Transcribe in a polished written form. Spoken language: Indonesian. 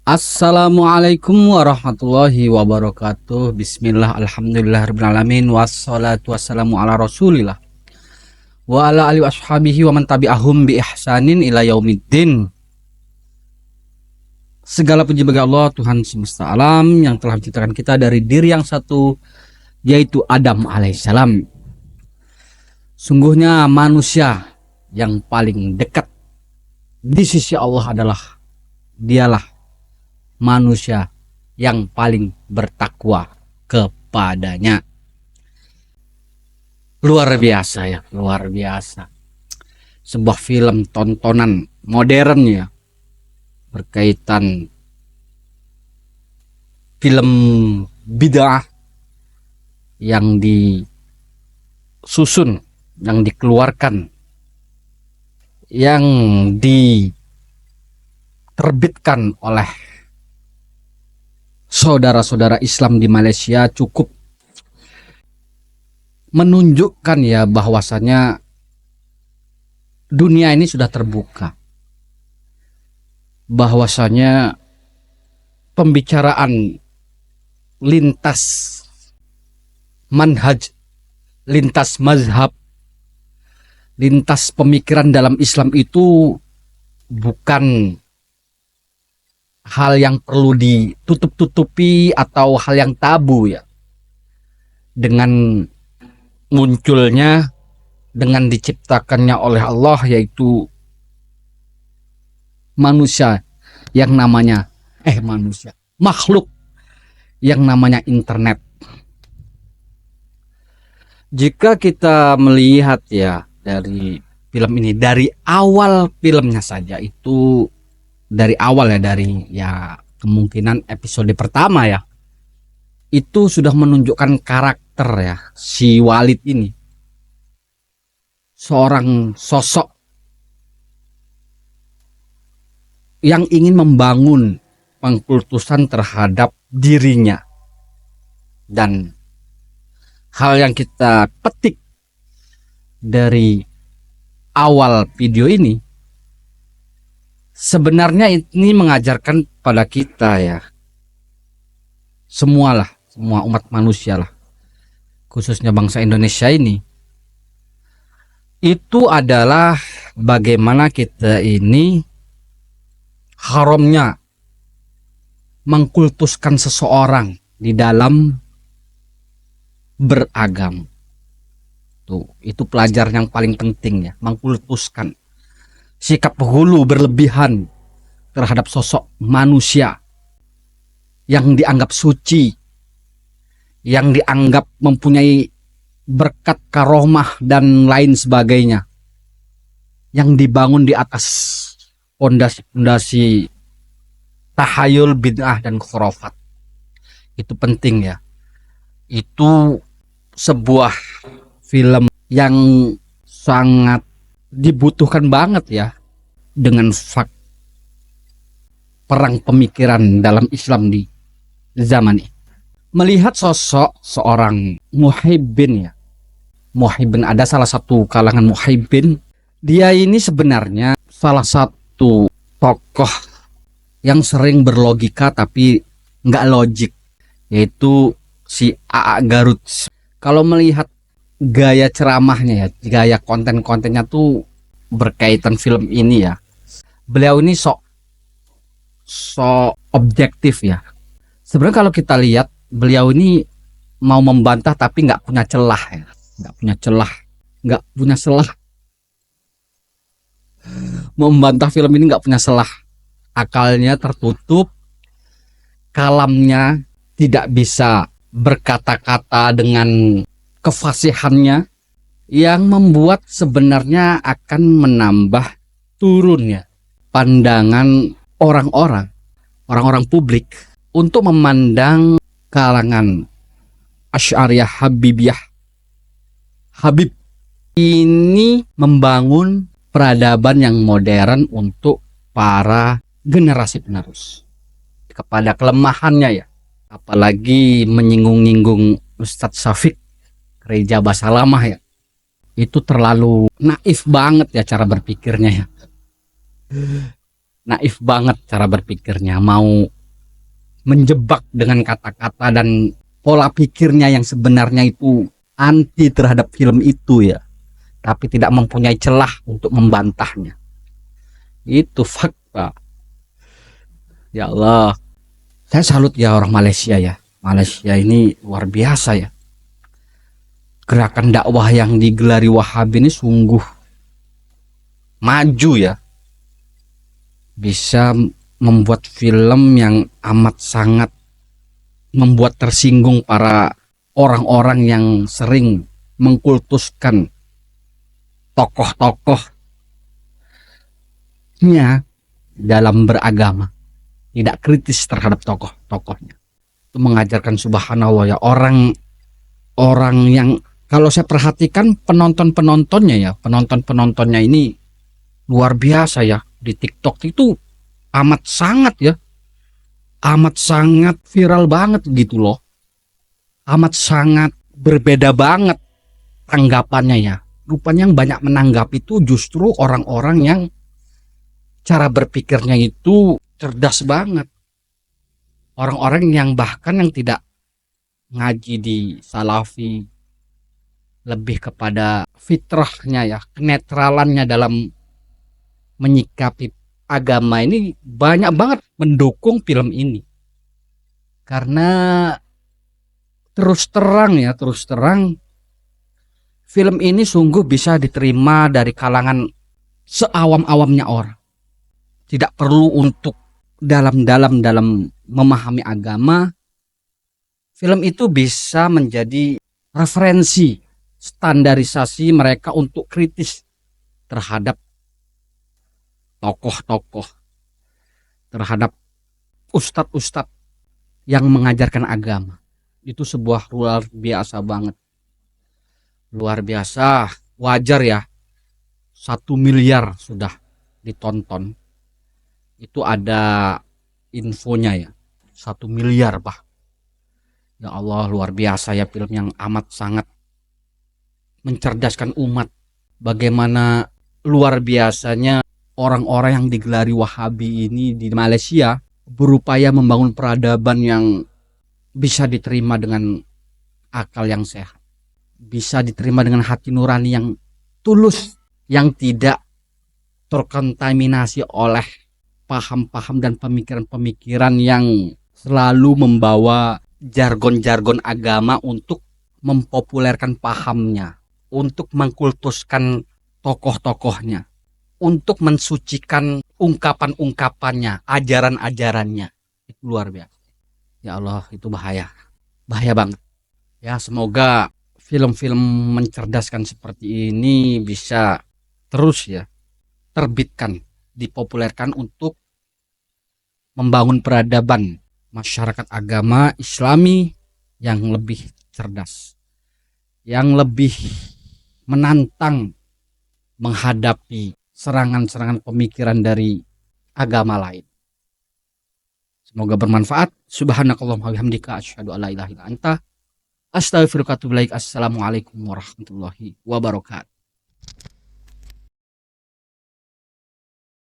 Assalamualaikum warahmatullahi wabarakatuh. Bismillah, alhamdulillahirrahmanirrahim. Wassalatu wassalamu ala rasulillah wa ala alihi washabihi wa man tabi'ahum bi ihsanin ila yaumiddin. Segala puji bagi Allah, Tuhan semesta alam, yang telah menciptakan kita dari diri yang satu, yaitu Adam alaihissalam. Sungguhnya manusia yang paling dekat di sisi Allah adalah dialah manusia yang paling bertakwa kepadanya. Luar biasa ya, luar biasa. Sebuah film tontonan modern ya, berkaitan film bid'ah yang disusun, yang dikeluarkan, yang diterbitkan oleh saudara-saudara Islam di Malaysia cukup menunjukkan ya bahwasanya dunia ini sudah terbuka, bahwasanya pembicaraan lintas manhaj, lintas mazhab, lintas pemikiran dalam Islam itu bukan hal yang perlu ditutup-tutupi atau hal yang tabu ya. Dengan munculnya, dengan diciptakannya oleh Allah, yaitu manusia yang namanya makhluk yang namanya internet. Jika kita melihat ya dari film ini, dari awal filmnya saja itu, dari awal ya, dari ya kemungkinan episode pertama ya, itu sudah menunjukkan karakter ya si Walid ini, seorang sosok yang ingin membangun pengkultusan terhadap dirinya. Dan hal yang kita petik dari awal video ini, sebenarnya ini mengajarkan pada kita ya, semua umat manusia lah, khususnya bangsa Indonesia ini, itu adalah bagaimana kita ini haramnya mengkultuskan seseorang di dalam beragam. Itu pelajaran yang paling penting ya, mengkultuskan sikap hulu berlebihan terhadap sosok manusia yang dianggap suci, yang dianggap mempunyai berkat karomah dan lain sebagainya, yang dibangun di atas pondasi-pondasi tahayul, bid'ah dan khurafat. Itu penting ya. Itu sebuah film yang sangat dibutuhkan banget ya, dengan perang pemikiran dalam Islam di zaman ini. Melihat sosok seorang Muhyiddin ya, Muhyiddin, ada salah satu kalangan Muhyiddin, dia ini sebenarnya salah satu tokoh yang sering berlogika tapi nggak logik, yaitu si A.A. Garut. Kalau melihat gaya ceramahnya ya, gaya konten-kontennya tuh berkaitan film ini ya, beliau ini sok objektif ya. Sebenarnya kalau kita lihat, beliau ini mau membantah tapi nggak punya celah ya, nggak punya celah. Membantah film ini nggak punya celah, akalnya tertutup, kalamnya tidak bisa berkata-kata dengan kefasihannya, yang membuat sebenarnya akan menambah turunnya pandangan orang-orang publik untuk memandang kalangan Asy'ariyah Habibiyah, Habib ini membangun peradaban yang modern untuk para generasi penerus. Kepada kelemahannya ya, apalagi menyinggung-nyinggung Ustadz Syafiq Reja Basalamah ya, itu terlalu naif banget ya cara berpikirnya ya. Naif banget cara berpikirnya, mau menjebak dengan kata-kata dan pola pikirnya yang sebenarnya itu anti terhadap film itu ya, tapi tidak mempunyai celah untuk membantahnya. Itu fakta. Ya Allah, saya salut ya orang Malaysia ya. Malaysia ini luar biasa ya. Gerakan dakwah yang digelari Wahabi ini sungguh maju ya. Bisa membuat film yang amat sangat membuat tersinggung para orang-orang yang sering mengkultuskan tokoh-tokohnya dalam beragama, tidak kritis terhadap tokoh-tokohnya. Itu mengajarkan subhanallah ya, orang yang kalau saya perhatikan penonton-penontonnya ini luar biasa ya. Di TikTok itu amat sangat ya, amat sangat viral banget gitu loh, amat sangat berbeda banget tanggapannya ya. Rupanya yang banyak menanggapi itu justru orang-orang yang cara berpikirnya itu cerdas banget, orang-orang yang bahkan yang tidak ngaji di salafi, lebih kepada fitrahnya ya, kenetralannya dalam menyikapi agama ini banyak banget mendukung film ini. Karena terus terang film ini sungguh bisa diterima dari kalangan seawam-awamnya orang. Tidak perlu untuk dalam memahami agama. Film itu bisa menjadi referensi, standarisasi mereka untuk kritis terhadap tokoh-tokoh, terhadap ustadz-ustadz yang mengajarkan agama. Itu sebuah luar biasa banget. Luar biasa, wajar ya. 1 miliar sudah ditonton. Itu ada infonya ya. 1 miliar bah. Ya Allah, luar biasa ya, film yang amat sangat mencerdaskan umat. Bagaimana luar biasanya orang-orang yang digelari Wahabi ini di Malaysia berupaya membangun peradaban yang bisa diterima dengan akal yang sehat, bisa diterima dengan hati nurani yang tulus, yang tidak terkontaminasi oleh paham-paham dan pemikiran-pemikiran yang selalu membawa jargon-jargon agama untuk mempopulerkan pahamnya, untuk mengkultuskan tokoh-tokohnya, untuk mensucikan ungkapan-ungkapannya, ajaran-ajarannya. Itu luar biasa. Ya Allah, itu bahaya. Bahaya banget. Ya, semoga film-film mencerdaskan seperti ini bisa terus ya terbitkan, dipopulerkan untuk membangun peradaban masyarakat agama Islami yang lebih cerdas, yang lebih menantang menghadapi serangan-serangan pemikiran dari agama lain. Semoga bermanfaat. Subhanakallahumma wa bihamdika asyhadu an la ilaha illa anta astaghfiruka wa atubu ilaik. Assalamualaikum warahmatullahi wabarakatuh.